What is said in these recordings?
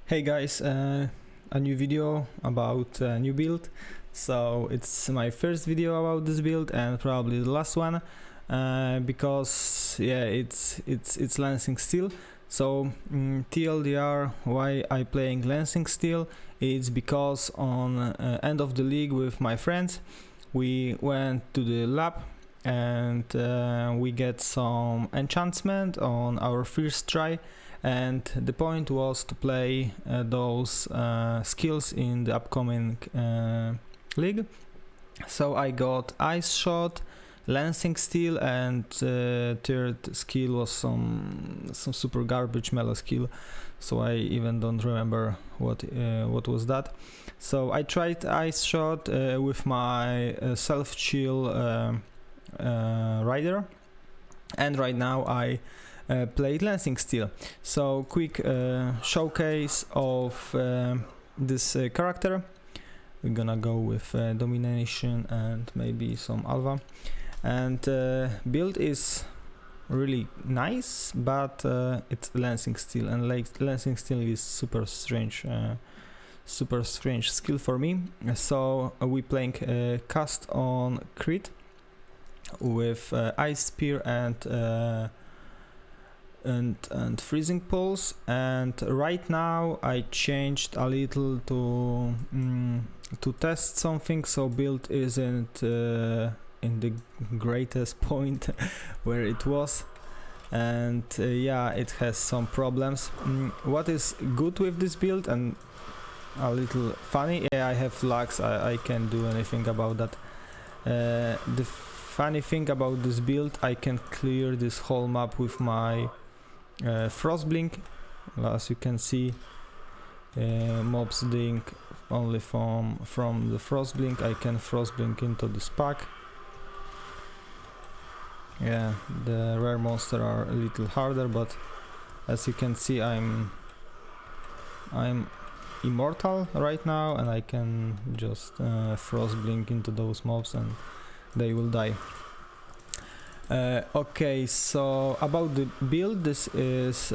Hey guys, a new video about a new build. So it's my first video about this build and probably the last one, because yeah, it's Lancing Steel. So TLDR, why I playing Lancing Steel? It's because on end of the league with my friends, we went to the lab and we get some enchantment on our first try. And the point was to play those skills in the upcoming league. So I got Ice Shot, Lancing Steel, and third skill was some super garbage melee skill. So I even don't remember what was that. So I tried Ice Shot with my self chill rider, and right now I played Lancing Steel. So quick showcase of this character. We're gonna go with domination and maybe some alpha. And build is really nice, but it's Lancing Steel, and Lancing Steel is super strange skill for me. So we playing cast on crit with Ice Spear and freezing pulse, and right now I changed a little to test something, so build isn't in the greatest point where it was, and yeah, it has some problems. What is good with this build and a little funny, yeah, I have lags, I can't do anything about that. The funny thing about this build, I can clear this whole map with my frost blink. As you can see, mobs dying only from the frost blink. I can frost blink into this pack. Yeah, the rare monster are a little harder, but as you can see, I'm immortal right now, and I can just frost blink into those mobs and they will die. Okay, so about the build, this is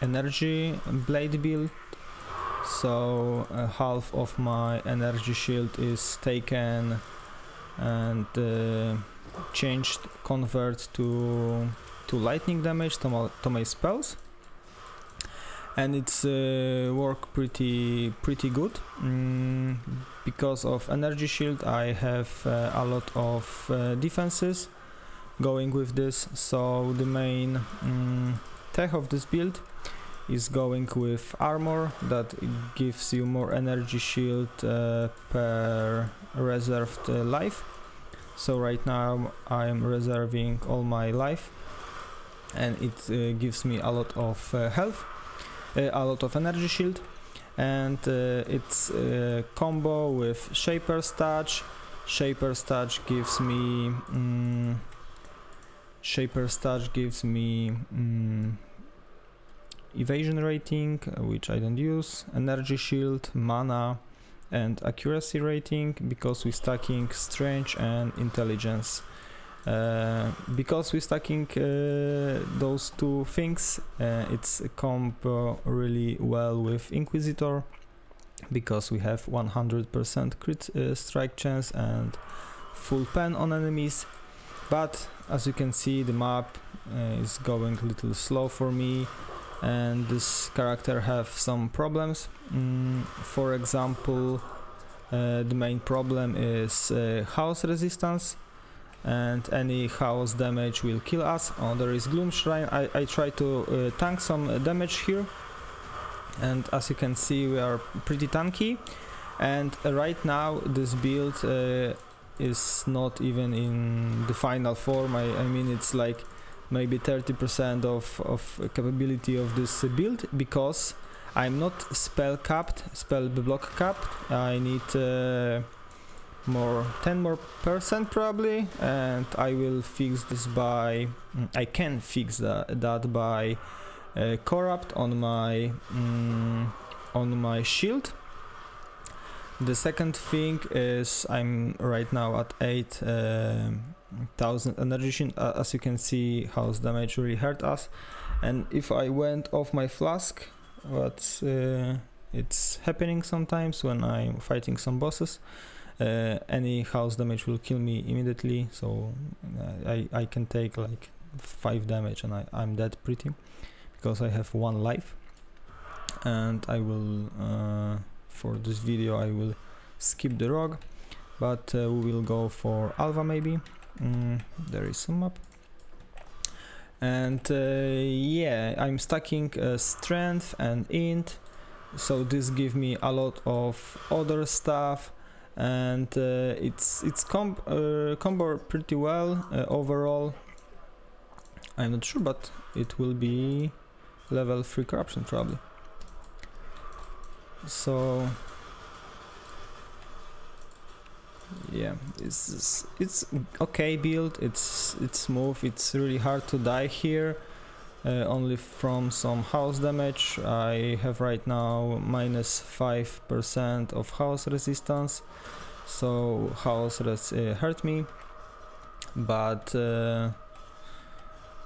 energy blade build. So half of my energy shield is taken and changed, convert to lightning damage to my spells, and it's work pretty good. Because of energy shield, I have a lot of defenses going with this, so the main tech of this build is going with armor that gives you more energy shield per reserved life. So right now I'm reserving all my life, and it gives me a lot of health, a lot of energy shield, and it's a combo with Shaper's Touch. Shaper's Touch gives me evasion rating, which I don't use, energy shield, mana, and accuracy rating, because we're stacking strength and intelligence. Because we're stacking those two things, it's a combo really well with Inquisitor, because we have 100% crit strike chance and full pen on enemies. But as you can see, the map is going a little slow for me, and this character have some problems. For example, the main problem is house resistance, and any house damage will kill us. Oh, there is Gloom Shrine. I try to tank some damage here, and as you can see, we are pretty tanky. And right now this build is not even in the final form. I mean, it's like maybe 30% of capability of this build, because I'm not spell block capped. I need 10 more percent probably, and I will fix this by I can fix that by corrupt on my shield. The second thing is I'm right now at 8,000 energy shield. As you can see, house damage really hurt us, and if I went off my flask, but it's happening sometimes when I'm fighting some bosses. Any house damage will kill me immediately, so I can take like 5 damage and I'm dead pretty, because I have 1 life. And I will, for this video, I will skip the rogue, but we will go for Alva maybe. There is some map. And yeah, I'm stacking strength and int, so this gives me a lot of other stuff, and it's combo pretty well overall. I'm not sure, but it will be level 3 corruption probably. So yeah, it's okay build. It's smooth. It's really hard to die here, only from some house damage. I have right now -5% of house resistance, so house hurt me. But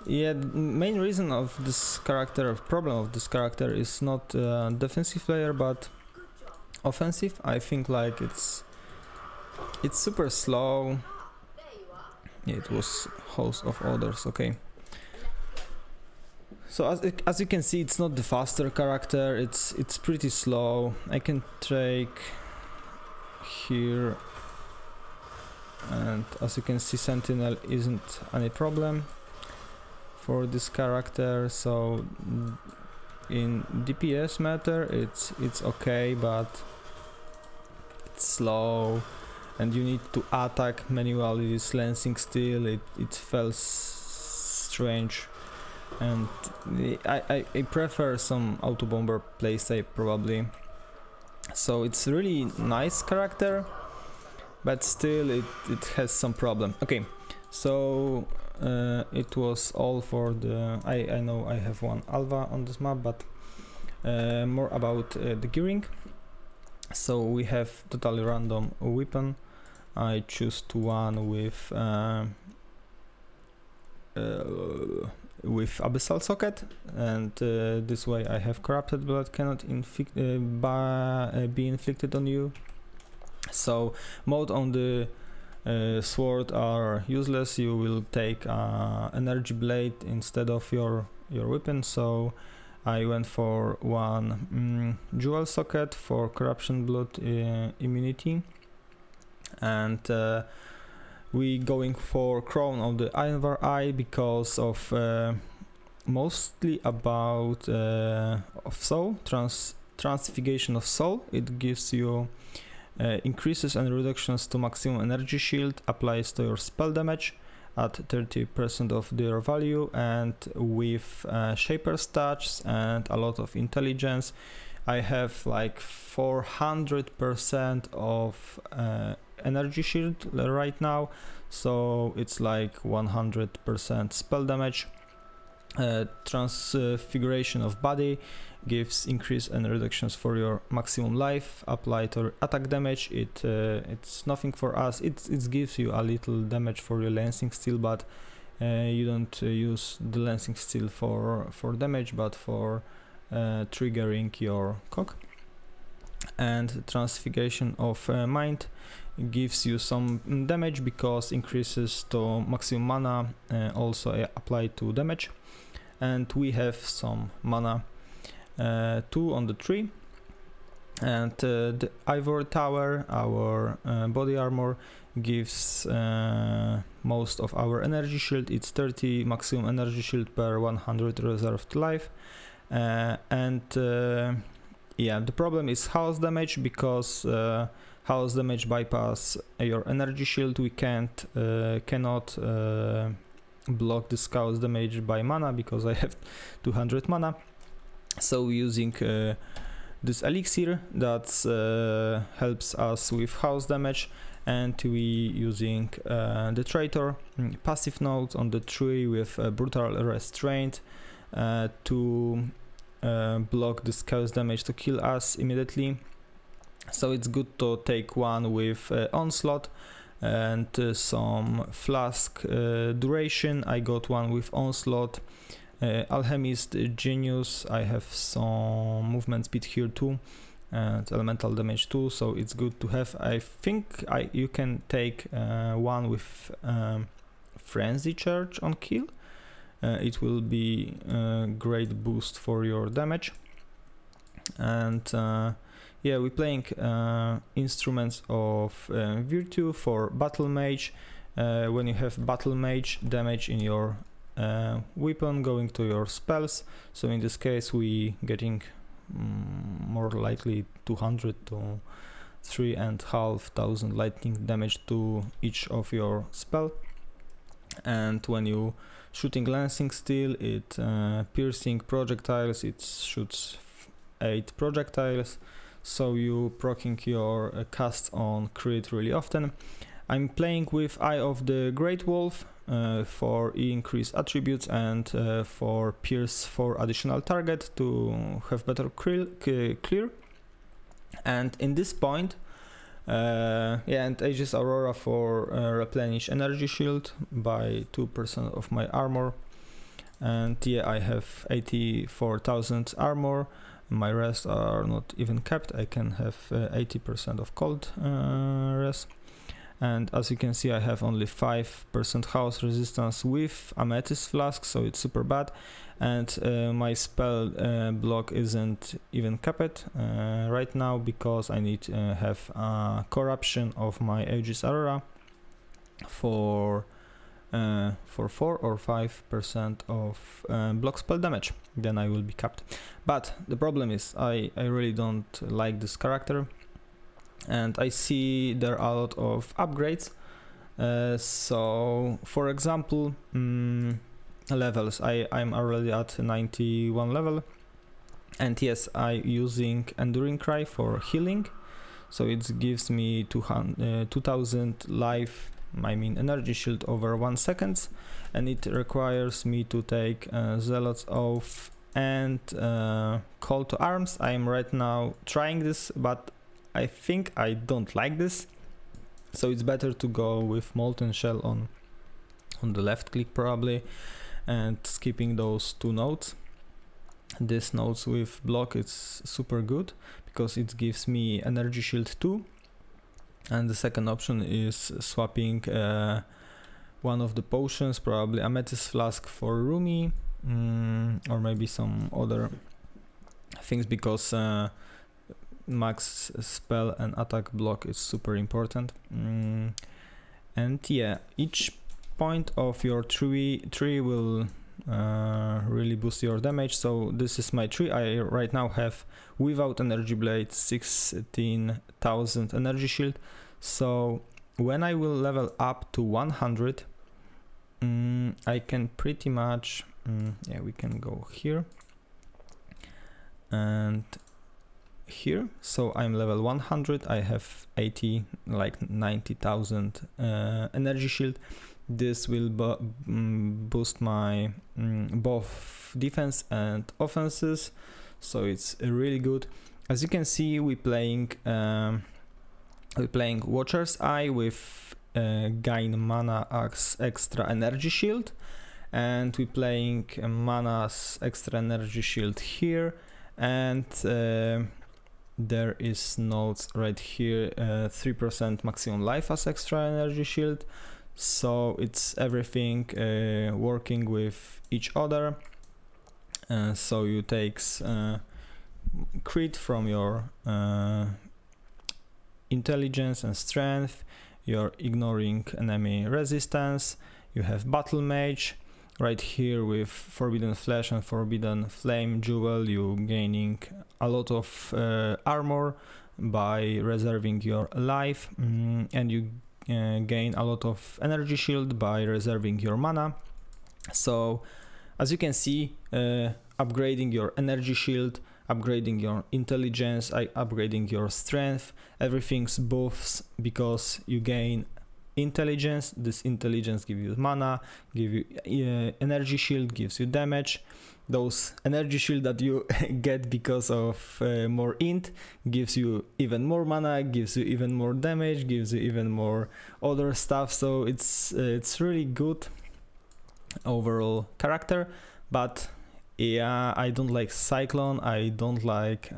yeah, the main reason of this character, problem of this character, is not defensive player but offensive. I think like it's super slow. Yeah, it was host of others. Okay. So as you can see, it's not the faster character. It's pretty slow. I can take here, and as you can see, Sentinel isn't any problem for this character. So in DPS matter, it's okay, but it's slow, and you need to attack manually. This lancing steel, it feels strange, and I prefer some auto bomber playstyle probably. So it's really nice character, but still it has some problem. Okay, so it was all for the. I know I have 1 Alva on this map, but more about the gearing. So we have totally random weapon. I choose to one with abyssal socket, and this way I have corrupted blood cannot be inflicted on you. So mode on the sword are useless. You will take energy blade instead of your weapon. So I went for 1 jewel socket for corruption blood immunity, and we going for crown of the Ironvar Eye because of mostly about of soul transfiguration of soul. It gives you increases and reductions to maximum energy shield, applies to your spell damage at 30% of their value, and with Shaper's Touch and a lot of intelligence. I have like 400% of energy shield right now, so it's like 100% spell damage. Transfiguration of body gives increase and reductions for your maximum life, apply to attack damage. It's nothing for us. It gives you a little damage for your lancing steel, but you don't use the lancing steel for damage, but for triggering your cock. And transfiguration of mind gives you some damage because increases to maximum mana, also apply to damage. And we have some mana, 2 on the tree, and the ivory tower, our body armor, gives most of our energy shield. It's 30 maximum energy shield per 100 reserved life, and yeah, the problem is house damage, because house damage bypass your energy shield. We cannot block this house damage by mana because I have 200 mana. So using this elixir that helps us with house damage, and we using the traitor passive node on the tree with brutal restraint to block this chaos damage to kill us immediately. So it's good to take 1 with onslaught and some flask duration. I got 1 with onslaught Alchemist, Genius, I have some movement speed here too, and elemental damage too, so it's good to have. I think you can take one with Frenzy Charge on kill. It will be a great boost for your damage. And yeah, we're playing instruments of Virtue for Battle Mage. When you have Battle Mage, damage in your weapon going to your spells. So in this case we getting more likely 200 to 3,500 lightning damage to each of your spell. And when you shooting lancing steel, it piercing projectiles, it shoots 8 projectiles, so you proccing your cast on crit really often. I'm playing with Eye of the Great Wolf for increased attributes and for pierce for additional target to have better clear. And in this point, yeah, and Aegis Aurora for replenish energy shield by 2% of my armor. And yeah, I have 84,000 armor. My rest are not even kept. I can have 80% of cold rest. And as you can see, I have only 5% house resistance with Amethyst Flask, so it's super bad. And my spell block isn't even capped right now because I need to have corruption of my Aegis Aurora for 4 or 5% of block spell damage. Then I will be capped. But the problem is I really don't like this character. And I see there are a lot of upgrades. So for example, levels, I'm already at 91 level, and yes, I using Enduring Cry for healing, so it gives me 2000 life, I mean energy shield over 1 second, and it requires me to take Zealot's Oath and Call to Arms. I am right now trying this, but I think I don't like this, so it's better to go with Molten Shell on the left click probably, and skipping those 2 nodes. This nodes with block is super good because it gives me energy shield 2, and the second option is swapping one of the potions, probably Amethyst Flask for Rumi, or maybe some other things, because max spell and attack block is super important. And yeah, each point of your tree will really boost your damage. So this is my tree. I right now have without energy blade 16,000 energy shield. So when I will level up to 100, I can pretty much yeah, we can go here and here. So I'm level 100, I have 90,000 energy shield. This will boost my both defense and offenses, so it's really good. As you can see, we're playing Watcher's Eye with gain mana as extra energy shield, and we're playing mana's extra energy shield here, and there is nodes right here, 3% maximum life as extra energy shield. So it's everything working with each other. So you take crit from your intelligence and strength, you're ignoring enemy resistance, you have battle mage. Right here with Forbidden Flesh and Forbidden Flame Jewel, you gaining a lot of armor by reserving your life, and you gain a lot of energy shield by reserving your mana. So as you can see, upgrading your energy shield, upgrading your intelligence, upgrading your strength, everything's buffs because you gain intelligence. This intelligence gives you mana, give you energy shield, gives you damage. Those energy shield that you get because of more int gives you even more mana, gives you even more damage, gives you even more other stuff. So it's really good overall character. but yeah, I don't like Cyclone, I don't like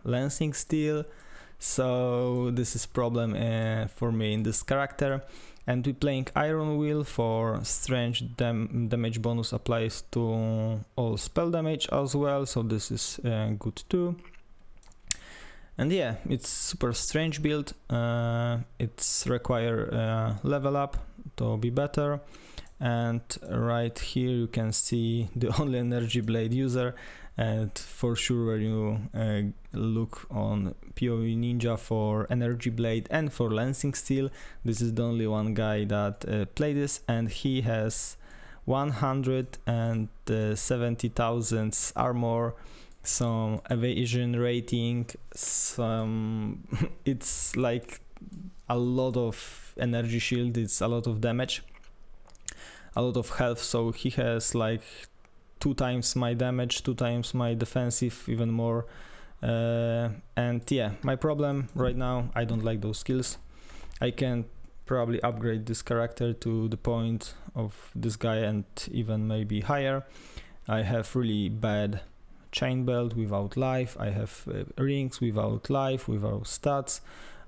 Lancing Steel, so this is problem for me in this character. And we playing Iron Will for strange damage bonus applies to all spell damage as well, so this is good too. And yeah, it's super strange build. It's require level up to be better. And right here you can see the only energy blade user, and for sure when you look on PoE Ninja for energy blade and for Lancing Steel, this is the only one guy that play this, and he has 170,000 armor, some evasion rating, some it's like a lot of energy shield, it's a lot of damage, a lot of health, so he has like 2 times my damage, 2 times my defensive, even more. And yeah, my problem right now, I don't like those skills. I can probably upgrade this character to the point of this guy and even maybe higher. I have really bad chain belt without life, I have rings without life, without stats,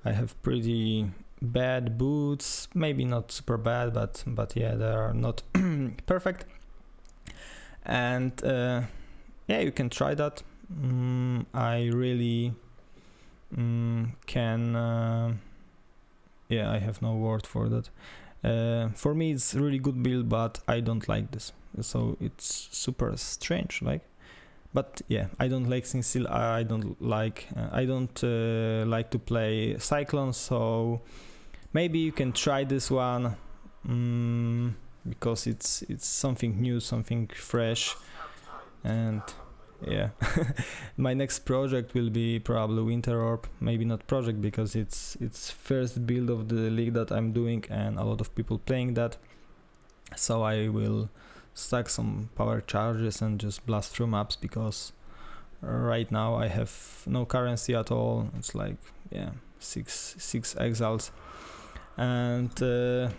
I have pretty bad boots, maybe not super bad, but yeah, they are not perfect. And yeah, you can try that. I really can yeah, I have no word for that. For me it's really good build, but I don't like this, so it's super strange, like. But yeah, I don't like Steel, I don't like to play Cyclone, so maybe you can try this one, because it's something new, something fresh. And yeah, my next project will be probably Winter Orb, maybe not project because it's first build of the league that I'm doing and a lot of people playing that, so I will stack some power charges and just blast through maps, because right now I have no currency at all. It's like, yeah, six exiles, and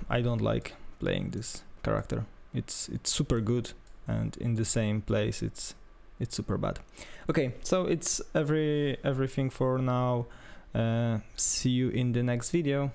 I don't like playing this character. It's super good, and in the same place it's super bad. Okay, so it's everything for now. See you in the next video.